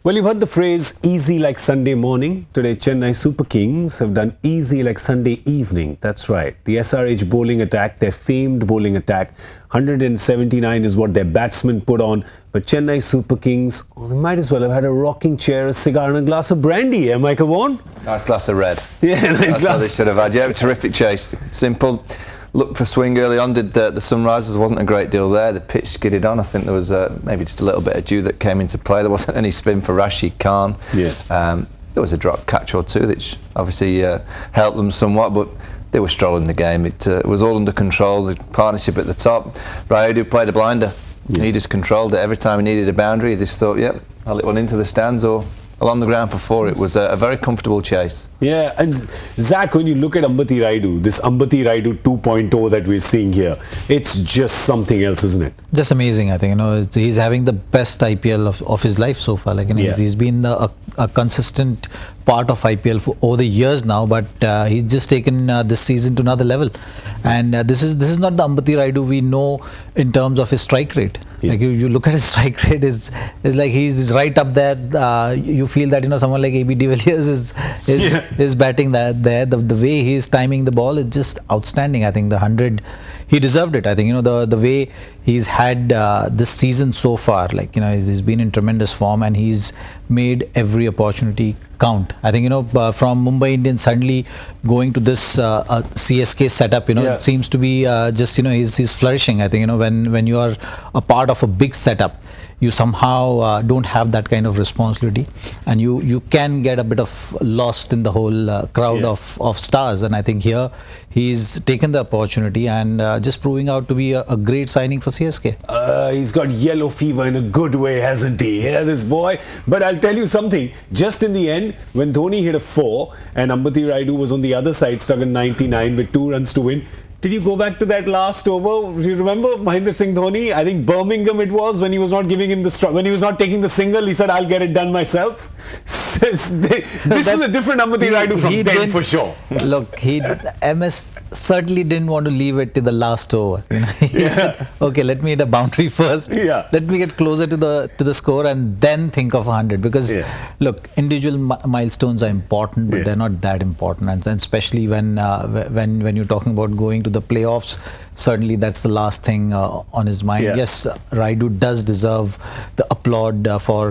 Well, you've heard the phrase easy like Sunday morning. Today, Chennai Super Kings have done easy like Sunday evening. That's right. The SRH bowling attack, their famed bowling attack, 179 is what their batsmen put on. But Chennai Super Kings, they might as well have had a rocking chair, a cigar and a glass of brandy, Michael Vaughan? Nice glass of red. Yeah, nice That's glass. what they should have had. Yeah, terrific chase. Simple. Looked for swing early on, did the Sunrisers, wasn't a great deal there. The pitch skidded on. I think there was maybe just a little bit of dew that came into play. There wasn't any spin for Zaheer Khan. Yeah. There was a drop catch or two, which obviously helped them somewhat, but they were strolling the game. It was all under control, the partnership at the top. Rayudu played a blinder. Yeah. He just controlled it. Every time he needed a boundary, he just thought, yep, I'll hit one into the stands or along the ground for four. It was a very comfortable chase. Yeah, and Zach, when you look at Ambati Rayudu, this Ambati Rayudu 2.0 that we're seeing here, it's just something else, isn't it? Just amazing, I think. He's having the best IPL of his life so far. He's been a consistent part of IPL for over the years now, but he's just taken this season to another level. And this is not the Ambati Rayudu we know in terms of his strike rate. Yeah. Like you look at his strike rate, is like he's right up there. You feel that someone like AB de Villiers is batting there. The way he's timing the ball is just outstanding. I think the 100, he deserved it. I think the way he's had this season so far, he's been in tremendous form and he's made every opportunity count. I think from Mumbai Indians suddenly going to this CSK setup, it seems to be he's flourishing. I think when you are a part of a big setup, you somehow don't have that kind of responsibility, and you can get a bit of lost in the whole crowd of stars. And I think here he's taken the opportunity and just proving out to be a great signing for CSK. He's got yellow fever in a good way, hasn't he? Yeah, this boy. But I'll tell you something, just in the end, when Dhoni hit a 4 and Ambati Rayudu was on the other side, stuck in 99 with 2 runs to win, did you go back to that last over? Do you remember Mahendra Singh Dhoni? I think Birmingham it was, when he was not giving him when he was not taking the single, he said, I'll get it done myself. This is a different Ambati Rayudu from 10 for sure. Look, MS certainly didn't want to leave it to the last over. He said, okay, let me hit a boundary first. Yeah. Let me get closer to the score and then think of 100. Because look, individual milestones are important, but they're not that important. And especially when you're talking about going to the playoffs, certainly that's the last thing on his mind. Yes, Rayudu does deserve the applaud for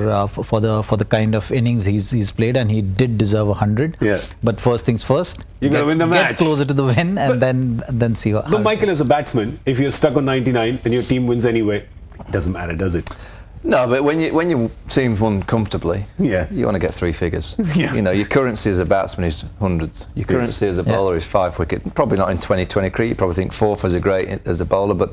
the kind of innings he's played, and he did deserve 100. But first things first, you're going to win the match. Get closer to the win, and then see how. But Michael, as a batsman, if you're stuck on 99 and your team wins anyway, it doesn't matter, does it? No, but when your team's won comfortably, you want to get 3 figures. Your currency as a batsman is hundreds. Your currency as a bowler is 5 wicket. Probably not in 2020 cricket. You probably think 4th is a great as a bowler, but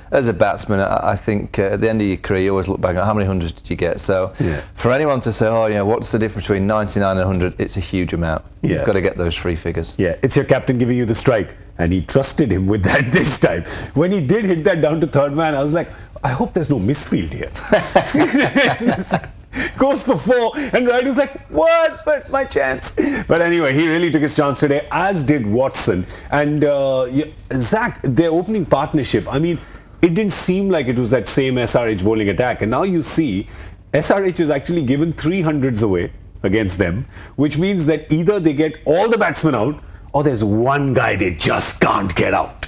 as a batsman, I think at the end of your career, you always look back at how many hundreds did you get. So for anyone to say, what's the difference between 99 and 100? It's a huge amount. You've got to get those 3 figures. Yeah, it's your captain giving you the strike, and he trusted him with that this time. When he did hit that down to third man, I was like, I hope there's no misfield here. Goes for 4 and Rayudu's like, what? But my chance. But anyway, he really took his chance today, as did Watson. And Zach, their opening partnership, I mean, it didn't seem like it was that same SRH bowling attack. And now you see SRH is actually given 300s away against them, which means that either they get all the batsmen out or there's one guy they just can't get out.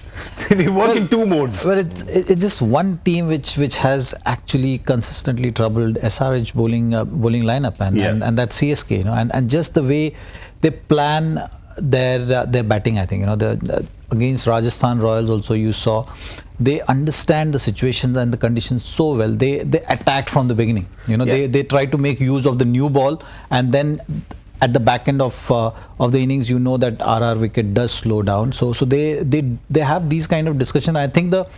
They work in 2 modes. Well, it's just one team which has actually consistently troubled SRH bowling lineup, and that's CSK. And just the way they plan their batting, I think against Rajasthan Royals also you saw they understand the situations and the conditions so well. They attacked from the beginning. They try to make use of the new ball, and then at the back end of the innings, that RR wicket does slow down. So they have these kind of discussion. I think the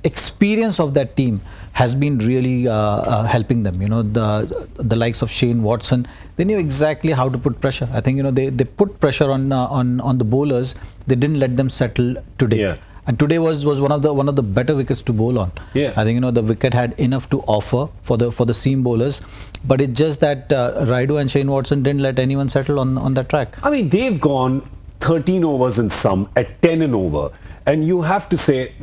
experience of that team has been really helping them. The likes of Shane Watson, they knew exactly how to put pressure. I think they put pressure on the bowlers. They didn't let them settle today. And today was one of the better wickets to bowl on. I think the wicket had enough to offer for the seam bowlers, but it's just that Rayudu and Shane Watson didn't let anyone settle on that track. I mean, they've gone 13 overs and some at 10 and over, and you have to say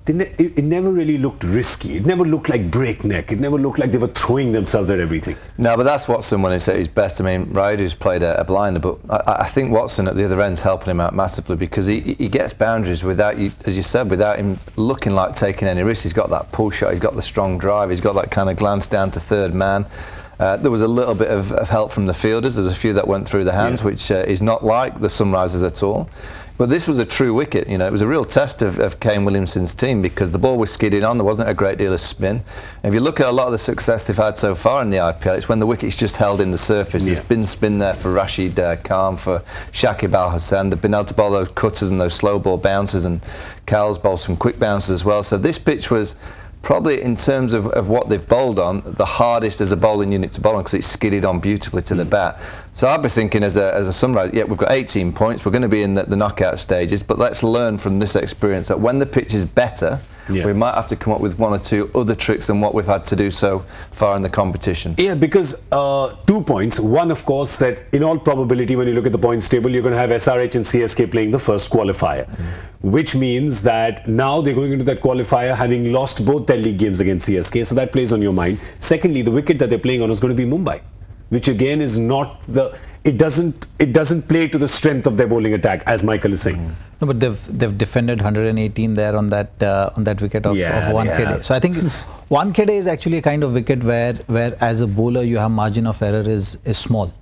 it never really looked risky. It never looked like breakneck. It never looked like they were throwing themselves at everything. No, but that's Watson when he's at his best. I mean, Rayudu's played a blinder, but I think Watson at the other end's helping him out massively because he gets boundaries without, as you said, without him looking like taking any risks. He's got that pull shot, he's got the strong drive, he's got that kind of glance down to third man. There was a little bit of help from the fielders. There was a few that went through the hands, which is not like the Sunrisers at all. But this was a true wicket, you know. It was a real test of Kane Williamson's team because the ball was skidding on. There wasn't a great deal of spin. And if you look at a lot of the success they've had so far in the IPL, it's when the wicket's just held in the surface. There's been spin there for Rashid Khan, for Shakib Al Hassan. They've been able to bowl those cutters and those slow ball bounces, and Cal's bowled some quick bounces as well. So this pitch was probably, in terms of what they've bowled on, the hardest as a bowling unit to bowl on because it's skidded on beautifully to the bat. So I'd be thinking as a Sunrise, yeah, we've got 18 points, we're going to be in the knockout stages, but let's learn from this experience that when the pitch is better, we might have to come up with one or two other tricks than what we've had to do so far in the competition. Yeah, because 2 points. One, of course, that in all probability, when you look at the points table, you're going to have SRH and CSK playing the first qualifier, which means that now they're going into that qualifier having lost both their league games against CSK, so that plays on your mind. Secondly, the wicket that they're playing on is going to be Mumbai, which again is not the... It doesn't play to the strength of their bowling attack, as Michael is saying. No, but they've defended 118 there on that wicket of 1 KD. So I think 1 KD is actually a kind of wicket where as a bowler your margin of error is small.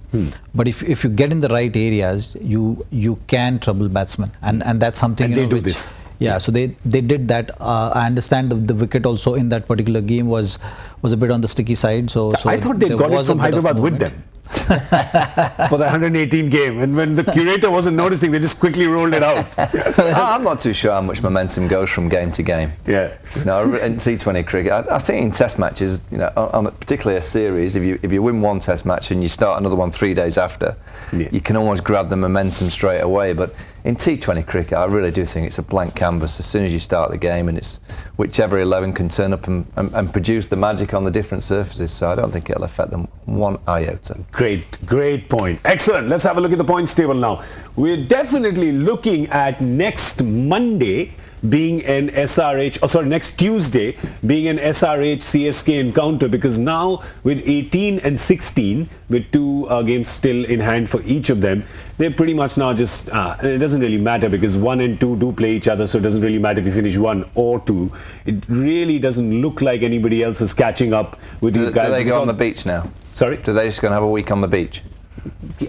But if you get in the right areas, you can trouble batsmen, and that's something. And they do this. Yeah, so they did that. I understand the wicket also in that particular game was a bit on the sticky side. So I thought they got it from Hyderabad with them. For the 118 game, and when the curator wasn't noticing, they just quickly rolled it out. I'm not too sure how much momentum goes from game to game. Yeah. No, in T20 cricket, I think in Test matches, you know, on particularly a series, if you win one Test match and you start another one 3 days after, you can almost grab the momentum straight away. But in T20 cricket, I really do think it's a blank canvas as soon as you start the game, and it's whichever 11 can turn up and produce the magic on the different surfaces. So I don't think it'll affect them one iota. Great point. Excellent. Let's have a look at the points table now. We're definitely looking at next Monday being an next Tuesday being an SRH CSK encounter, because now with 18 and 16, with 2 games still in hand for each of them, they're pretty much now just, it doesn't really matter because 1 and 2 do play each other, so it doesn't really matter if you finish 1 or 2. It really doesn't look like anybody else is catching up with these guys. Do they go on the beach now? Sorry? Do they just going to have a week on the beach?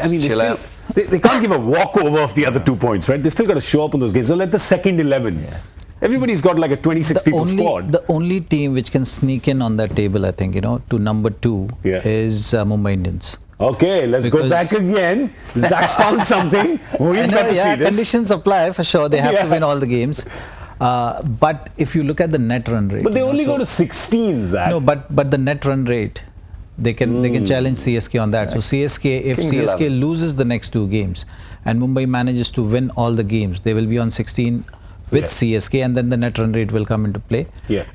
I mean, they can't give a walkover of the other 2 points, right? They still got to show up on those games. So let the second 11. Yeah. Everybody's got like a 26 people squad. The only team which can sneak in on that table, I think, to number 2 is Mumbai Indians. Okay, let's go back again. Zach's found something. We've got to see this. Conditions apply for sure. They have to win all the games. But if you look at the net run rate, but they only go to 16, Zach. No, but the net run rate, they can challenge CSK on that. So CSK, if CSK loses the next 2 games and Mumbai manages to win all the games, they will be on 16 with CSK, and then the net run rate will come into play.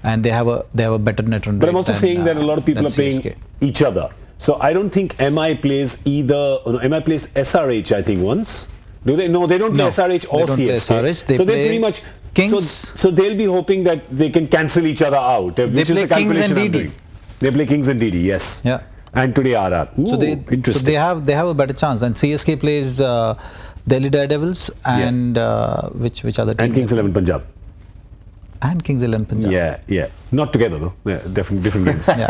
And they have a better net run rate. But I'm also saying that a lot of people are playing each other. So I don't think MI plays MI plays SRH, I think, once. Do they? No, they don't play SRH or CSK. So they pretty much Kings. So they'll be hoping that they can cancel each other out. Which is the calculation I'm doing. They play Kings and DD, yes. Yeah. And today RR. Ooh, so they have a better chance. And CSK plays Delhi Daredevils and which other team? And Kings 11 Punjab. And Kings 11 Punjab. Yeah. Not together though. Yeah, different games. Okay,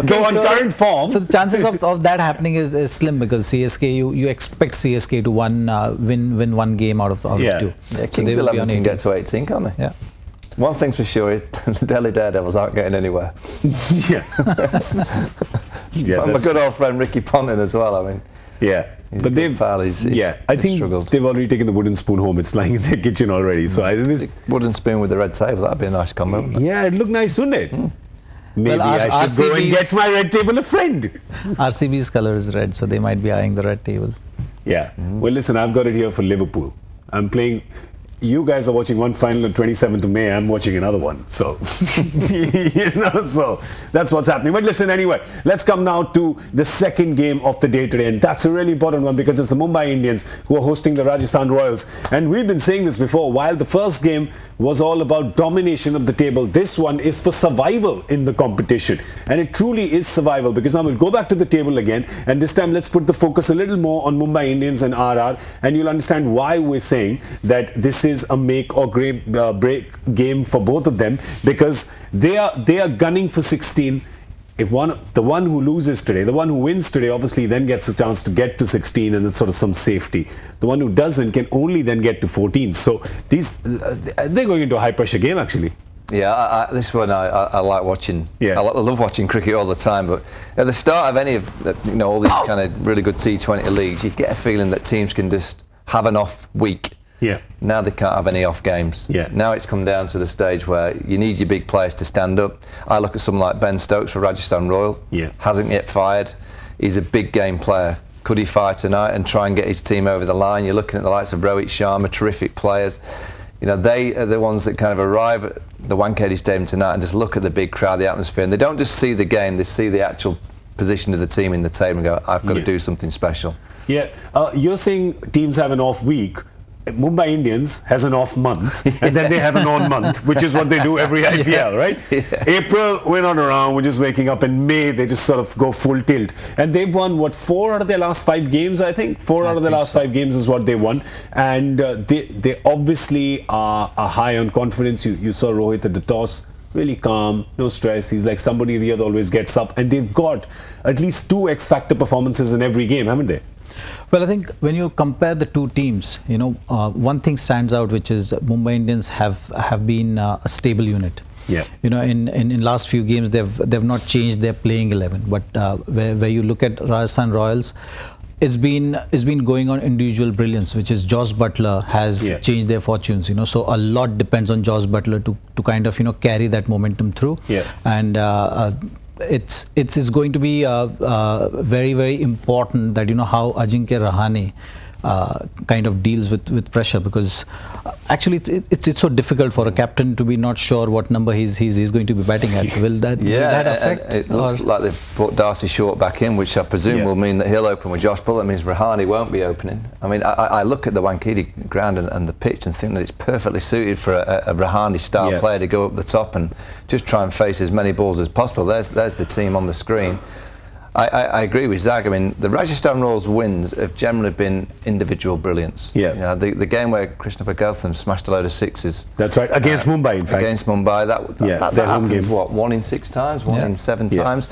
Though on current form. So the chances of that happening is slim, because CSK, you expect CSK to win 1 game out of 2. Yeah, Kings 11 can get to 18, can't they? Yeah. One thing's for sure, the Delhi Daredevils aren't getting anywhere. My good old friend Ricky Ponting as well, I mean. Yeah. But I think struggled. They've already taken the wooden spoon home. It's lying in their kitchen already. So I think this wooden spoon with the red table, that'd be a nice combo. Yeah, it'd look nice, wouldn't it? Maybe I should go and get my red table a friend. RCB's colour is red, so they might be eyeing the red table. Yeah. Well, listen, I've got it here for Liverpool. I'm playing. You guys are watching one final on 27th of May. I'm watching another one. So, so that's what's happening. But listen, anyway, let's come now to the second game of the day today. And that's a really important one, because it's the Mumbai Indians who are hosting the Rajasthan Royals. And we've been saying this before. While the first game was all about domination of the table. This one is for survival in the competition. And it truly is survival, because now we'll go back to the table again, and this time let's put the focus a little more on Mumbai Indians and RR, and you'll understand why we're saying that this is a make or break game for both of them, because they are gunning for 16. If the one who loses today, the one who wins today, obviously then gets a chance to get to 16, and it's sort of some safety. The one who doesn't can only then get to 14. So they're going into a high pressure game, actually. Yeah, this one I like watching. Yeah. I love watching cricket all the time. But at the start of any of all these kind of really good T20 leagues, you get a feeling that teams can just have an off week. Yeah. Now they can't have any off games. Yeah. Now it's come down to the stage where you need your big players to stand up. I look at someone like Ben Stokes for Rajasthan Royal. Yeah. Hasn't yet fired. He's a big game player. Could he fire tonight and try and get his team over the line? You're looking at the likes of Rohit Sharma, terrific players. They are the ones that kind of arrive at the Wankhede Stadium tonight and just look at the big crowd, the atmosphere, and they don't just see the game, they see the actual position of the team in the table and go, I've got to do something special. Yeah. You're saying teams have an off week. Mumbai Indians has an off month, and then they have an on month, which is what they do every IPL, right? Yeah. April, we're not around, we're just waking up. In May, they just sort of go full tilt. And they've won, 4 out of their last 5 games, I think? 4 out of the last 5 games is what they won. And they obviously are high on confidence. You saw Rohit at the toss. Really calm, no stress. He's like somebody the other always gets up. And they've got at least 2 X-Factor performances in every game, haven't they? Well, I think when you compare the two teams, one thing stands out, which is Mumbai Indians have been a stable unit. Yeah. In last few games, they've not changed their playing 11. But where you look at Rajasthan Royals, it's been going on individual brilliance, which is Josh Butler has changed their fortunes. So a lot depends on Josh Butler to kind of carry that momentum through. Yeah. And it's going to be very, very important that how Ajinkya Rahane kind of deals with pressure, because actually it's so difficult for a captain to be not sure what number he's going to be batting at. Will that affect? It looks like they've put Darcy Short back in, which I presume will mean that he'll open with Josh Butler. That means Rahane won't be opening. I mean, I look at the Wankhede ground and the pitch and think that it's perfectly suited for a Rahane style player to go up the top and just try and face as many balls as possible. There's the team on the screen. I agree with Zag. I mean, the Rajasthan Royals wins have generally been individual brilliance. Yeah. The game where Krishnappa Gautam smashed a load of sixes. That's right. Against Mumbai, in fact. Against Mumbai. That happens, what, 1 in 6 times? 1 in 7 times?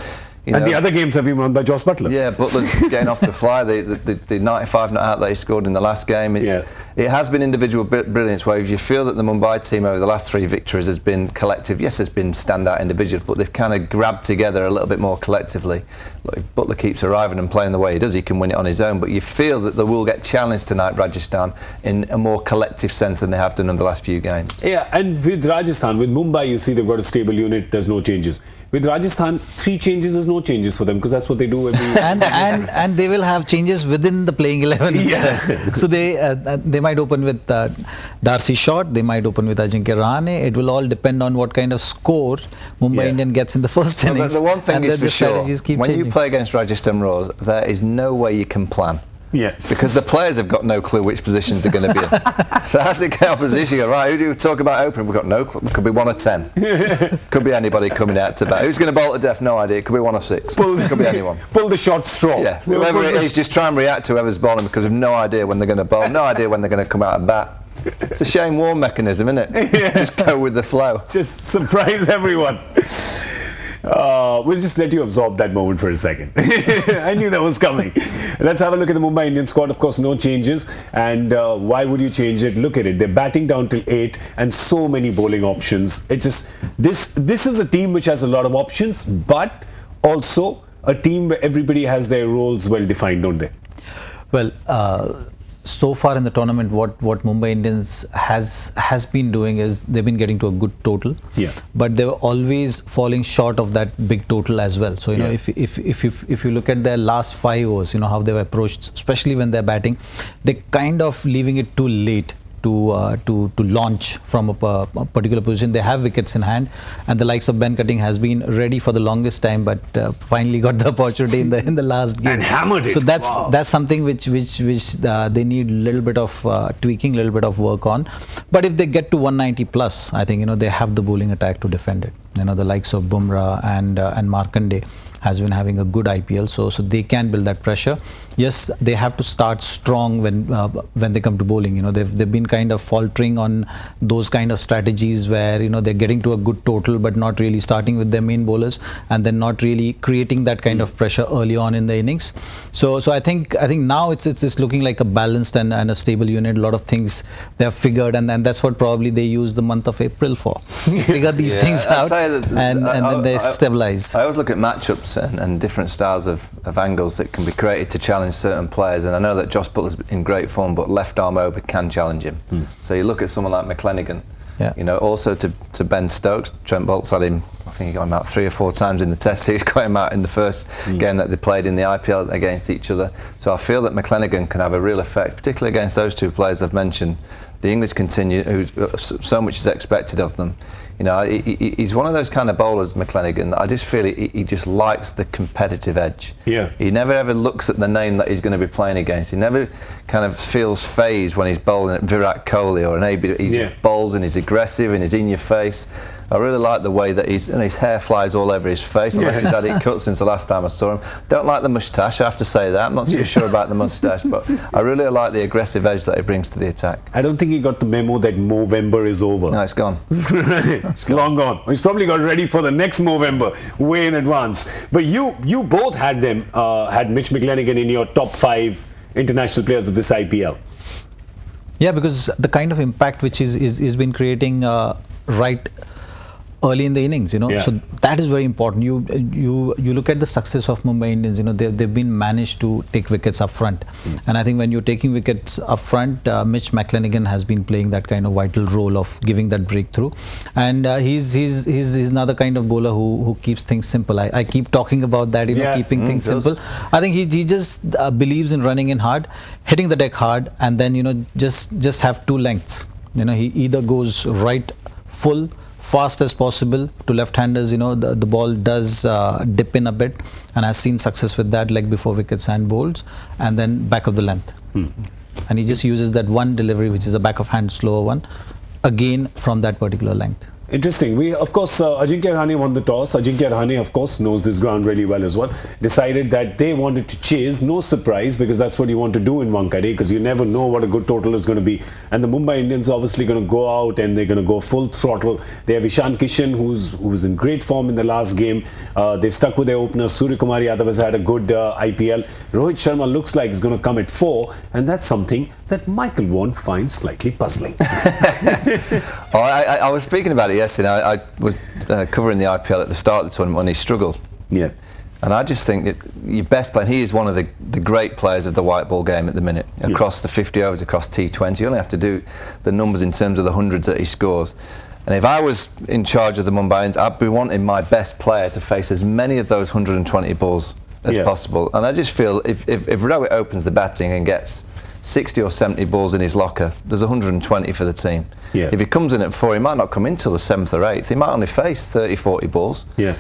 And the other games have been won by Josh Butler. Yeah, Butler's getting off the fly. The 95 not out that he scored in the last game. It has been individual brilliance, where if you feel that the Mumbai team over the last 3 victories has been collective. Yes, there's been standout individuals, but they've kind of grabbed together a little bit more collectively. Look, if Butler keeps arriving and playing the way he does, he can win it on his own. But you feel that they will get challenged tonight, Rajasthan, in a more collective sense than they have done in the last few games. Yeah, and with Rajasthan, with Mumbai, you see they've got a stable unit. There's no changes. With Rajasthan, 3 changes is no changes for them, because that's what they do every and they will have changes within the playing 11. Yeah. So they might open with Darcy Short, they might open with Ajinkya Rahane. It will all depend on what kind of score Mumbai Indian gets in the first innings. The one thing is for sure, when you play against Rajasthan Royals, there is no way you can plan. Yeah. Because the players have got no clue which positions they're going to be in. So as they get opposition, you go, right, who do you talk about opening? We've got no clue. It could be 1 of 10. Could be anybody coming out to bat. Who's going to bowl to death? No idea. It could be 1 of 6. Could be anyone. Pull the short straw. Yeah. Whoever it is, just try and react to whoever's bowling, because we've no idea when they're going to bowl, no idea when they're going to come out and bat. It's a Shane Warne mechanism, isn't it? Yeah. Just go with the flow. Just surprise everyone. We'll just let you absorb that moment for a second. I knew that was coming. Let's have a look at the Mumbai Indian squad. Of course, no changes. And why would you change it? Look at it. They're batting down till 8 and so many bowling options. It just this is a team which has a lot of options, but also a team where everybody has their roles well defined, don't they? Well, so far in the tournament, what Mumbai Indians has been doing is they've been getting to a good total, but they were always falling short of that big total as well. So if you look at their last 5 overs, how they've approached, especially when they're batting, they're kind of leaving it too late to launch from a particular position. They have wickets in hand, and the likes of Ben Cutting has been ready for the longest time, but finally got the opportunity in the last game and hammered it. So that's something which they need a little bit of tweaking, a little bit of work on. But if they get to 190 plus, I think they have the bowling attack to defend it. The likes of Bumrah and Markande has been having a good IPL, so they can build that pressure. Yes, they have to start strong when they come to bowling. They've been kind of faltering on those kind of strategies where they're getting to a good total but not really starting with their main bowlers, and then not really creating that kind of pressure early on in the innings. So I think now it's looking like a balanced and a stable unit. A lot of things they have figured, and that's what probably they use the month of April for. Figure these things out, and then they stabilize. I always look at matchups and different styles of angles that can be created to challenge certain players, and I know that Josh Butler's in great form, but left arm over can challenge him. So you look at someone like McLenigan, also to Ben Stokes. Trent Bolt's had him, I think he got him out 3 or 4 times in the Test series, got him out in the first game that they played in the IPL against each other. So I feel that McLenigan can have a real effect, particularly against those 2 players I've mentioned. The English continue, so much is expected of them. He's one of those kind of bowlers, McLenigan, that I just feel he just likes the competitive edge. Yeah. He never ever looks at the name that he's going to be playing against. He never kind of feels phased when he's bowling at Virat Kohli or an AB. He just bowls and he's aggressive and he's in your face. I really like the way that his hair flies all over his face, unless he's had it cut since the last time I saw him. Don't like the moustache, I have to say that. I'm not so sure about the moustache, but I really like the aggressive edge that he brings to the attack. I don't think he got the memo that Movember is over. No, it's gone. It's long gone. He's probably got ready for the next Movember way in advance. But you both had Mitch McLenigan in your top 5 international players of this IPL. Yeah, because the kind of impact which is been creating right early in the innings, so that is very important. You look at the success of Mumbai Indians. They've been managed to take wickets up front, and I think when you're taking wickets up front, Mitch McLenigan has been playing that kind of vital role of giving that breakthrough, and he's another kind of bowler who keeps things simple. I keep talking about that, keeping things simple. I think he just believes in running in hard, hitting the deck hard, and then just have 2 lengths. He either goes right full, fast as possible to left-handers. The ball does dip in a bit, and has seen success with that, leg before wickets and bowls, and then back of the length. And he just uses that one delivery, which is a back of hand slower one, again from that particular length. Interesting. We, of course, Ajinkya Rahane won the toss. Ajinkya Rahane, of course, knows this ground really well as well. Decided that they wanted to chase. No surprise, because that's what you want to do in Wankhede, because you never know what a good total is going to be. And the Mumbai Indians are obviously going to go out and they're going to go full throttle. They have Ishan Kishan, who was in great form in the last game. They've stuck with their opener. Suryakumar Yadav has had a good IPL. Rohit Sharma looks like he's going to come at 4, and that's something that Michael Vaughan finds slightly puzzling. I was speaking about it yesterday. I was covering the IPL at the start of the tournament when he struggled. Yeah. And I just think that your best player, he is one of the great players of the white ball game at the minute. Across the 50 overs, across T20, you only have to do the numbers in terms of the hundreds that he scores. And if I was in charge of the Mumbai Indians, I'd be wanting my best player to face as many of those 120 balls as possible. And I just feel if Rohit opens the batting and gets 60 or 70 balls in his locker, there's 120 for the team. Yeah. If he comes in at 4, he might not come in till the 7th or 8th. He might only face 30, 40 balls. Yeah.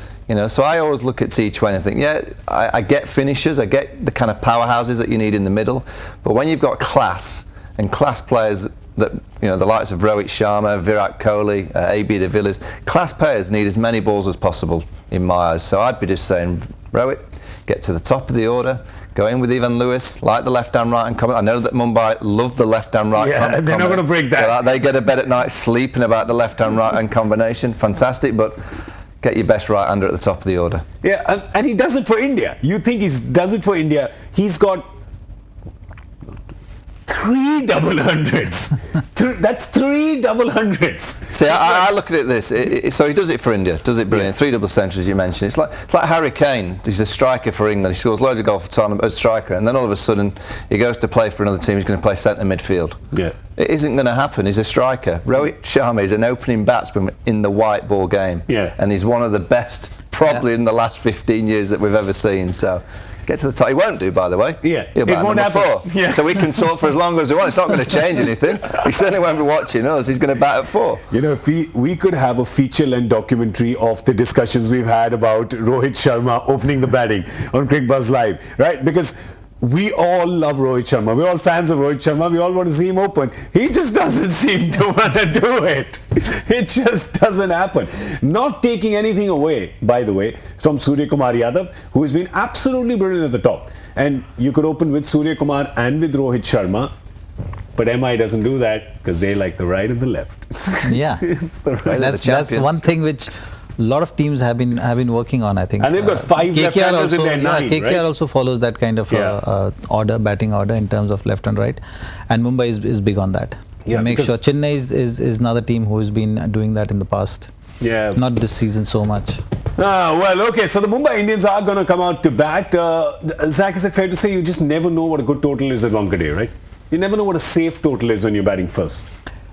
So I always look at T20 and think, I get finishers, I get the kind of powerhouses that you need in the middle, but when you've got class and class players that, the likes of Rohit Sharma, Virat Kohli, AB de Villiers, class players need as many balls as possible in my eyes. So I'd be just saying, Rohit, get to the top of the order, go in with Evan Lewis, like the left-hand right-hand combination. I know that Mumbai love the left-hand right-hand combination. They're not going to break that. They get a bed at night sleeping about the left-hand right-hand combination. Fantastic, but get your best right-hander at the top of the order. Yeah, and he does it for India. You think he does it for India. He's got 3 double hundreds. That's 3 double hundreds. See, I look at it so he does it for India, does it brilliant. 3 double centuries, you mentioned. It's like Harry Kane. He's a striker for England. He scores loads of goals for Tottenham as a striker, and then all of a sudden he goes to play for another team. He's going to play centre midfield. Yeah. It isn't going to happen. He's a striker. Rohit Sharma is an opening batsman in the white ball game. Yeah. And he's one of the best probably in the last 15 years that we've ever seen. So Get to the top. He won't do, by the way. Yeah, He'll bat won't number happen. 4. Yeah. So we can talk for as long as we want. It's not going to change anything. He certainly won't be watching us. He's going to bat at 4. You know, if we could have a feature-length documentary of the discussions we've had about Rohit Sharma opening the batting on Cricbuzz Live, right? Because we all love Rohit Sharma. We're all fans of Rohit Sharma. We all want to see him open. He just doesn't seem to want to do it. It just doesn't happen. Not taking anything away, by the way, from Surya Kumar Yadav, who has been absolutely brilliant at the top. And you could open with Surya Kumar and with Rohit Sharma. But MI doesn't do that because they like the right and the left. Yeah. It's the right. That's one thing which a lot of teams have been working on, I think. And they've got 5 left-handers in their 9, KKR right? also follows that kind of batting order in terms of left and right. And Mumbai is big on that. Yeah, make sure. Chennai is another team who has been doing that in the past. Yeah. Not this season so much. Well, okay, so the Mumbai Indians are going to come out to bat. Zach, is it fair to say you just never know what a good total is at Wankhede, right? You never know what a safe total is when you're batting first.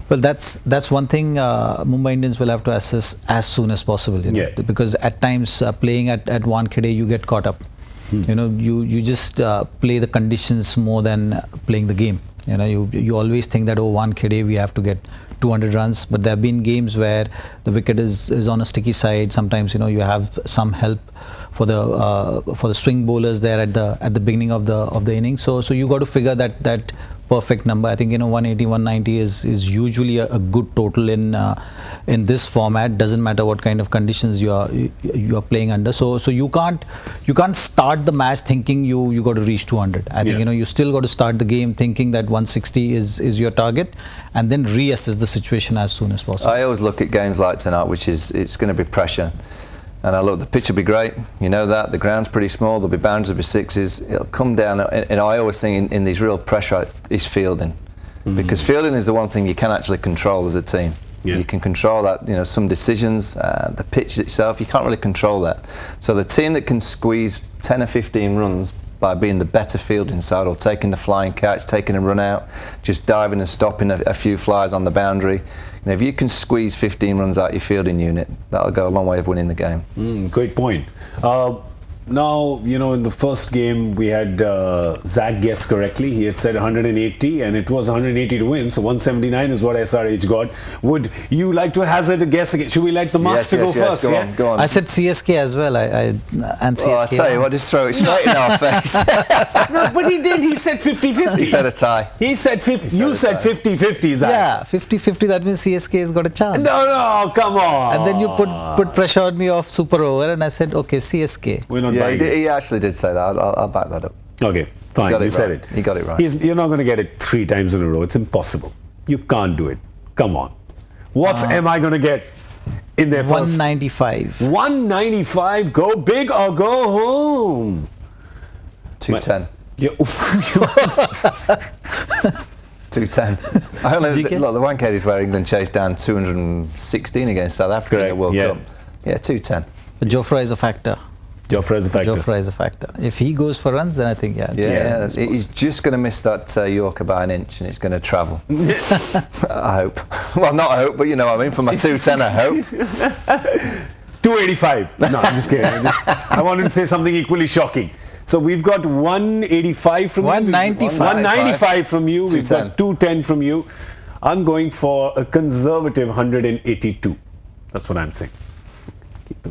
Well, that's one thing Mumbai Indians will have to assess as soon as possible. You know? Yeah. Because at times playing at Wankhede, you get caught up. You know, you just play the conditions more than playing the game. You know, you always think that, Wankhede, we have to get 200 runs. But there have been games where the wicket is on a sticky side. Sometimes, you know, you have some help for the swing bowlers there at the beginning of the innings. So you got to figure that perfect number. I think, you know, 180, 190 is usually a good total in this format. Doesn't matter what kind of conditions you are playing under. So you can't start the match thinking you got to reach 200. I think, you know, you still got to start the game thinking that 160 is your target, and then reassess the situation as soon as possible. I always look at games like tonight, which is it's going to be pressure. And the pitch will be great, you know that. The ground's pretty small, there'll be boundaries, there'll be sixes. It'll come down, and I always think in these real pressure is fielding. Mm-hmm. Because fielding is the one thing you can actually control as a team. Yeah. You can control that, you know, some decisions, the pitch itself, you can't really control that. So the team that can squeeze 10 or 15 runs by being the better fielding side, or taking the flying catch, taking a run out, just diving and stopping a few flies on the boundary. You know, if you can squeeze 15 runs out your fielding unit, that'll go a long way of winning the game. Great point. Now, you know, in the first game we had Zach guessed correctly. He had said 180 and it was 180 to win. So 179 is what SRH got. Would you like to hazard a guess again? Should we let the master go first? Go on. I said CSK as well. And CSK. Oh, I tell you what, just throw it straight in our face. No, but he did. He said 50-50. He said a tie. He said 50. You said 50-50, Zach. Yeah, 50-50. That means CSK has got a chance. No, come on. And then you put pressure on me off super over, and I said, okay, CSK. We're not. Yeah, he actually did say that. I'll back that up. Okay, fine. You said it. He got it right. You're not going to get it 3 times in a row. It's impossible. You can't do it. Come on. What am I going to get in their first? 195. 195. Go big or go home. 210. 210. Look, the Wankhede is where England chased down 216 against South Africa in the World Cup. Yeah, 210. But Jofra is a factor. Jofra is a factor. If he goes for runs, then I think, he's just going to miss that Yorker by an inch, and it's going to travel. I hope. Well, not I hope, but you know what I mean. For my 210, I hope. 285. No, I'm just kidding. I wanted to say something equally shocking. So we've got 185 from 195. you. 195 from you. We've got 210 from you. I'm going for a conservative 182. That's what I'm saying.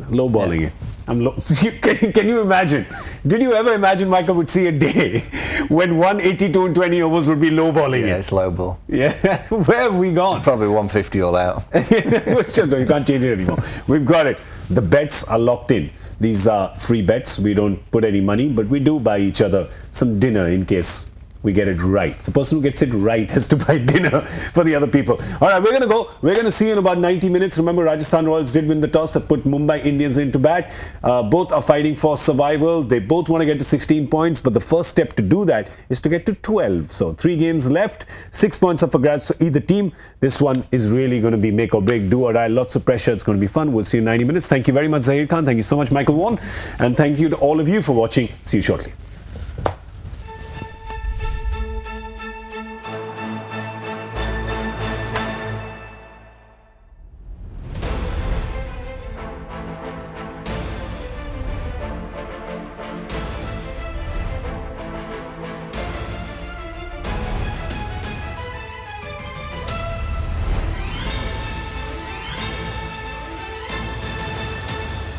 Low balling it. I'm low. Can you imagine? Did you ever imagine Michael would see a day when 182 and 20 overs would be low balling it? Yeah, it's low ball. Yeah. Where have we gone? Probably 150 all out. You can't change it anymore. We've got it. The bets are locked in. These are free bets. We don't put any money, but we do buy each other some dinner in case we get it right. The person who gets it right has to buy dinner for the other people. All right, we're going to go. We're going to see you in about 90 minutes. Remember, Rajasthan Royals did win the toss and put Mumbai Indians into bat. Both are fighting for survival. They both want to get to 16 points, but the first step to do that is to get to 12. So 3 games left, 6 points are for grabs for either team. This one is really going to be make or break, do or die. Lots of pressure. It's going to be fun. We'll see you in 90 minutes. Thank you very much, Zaheer Khan. Thank you so much, Michael Vaughan. And thank you to all of you for watching. See you shortly.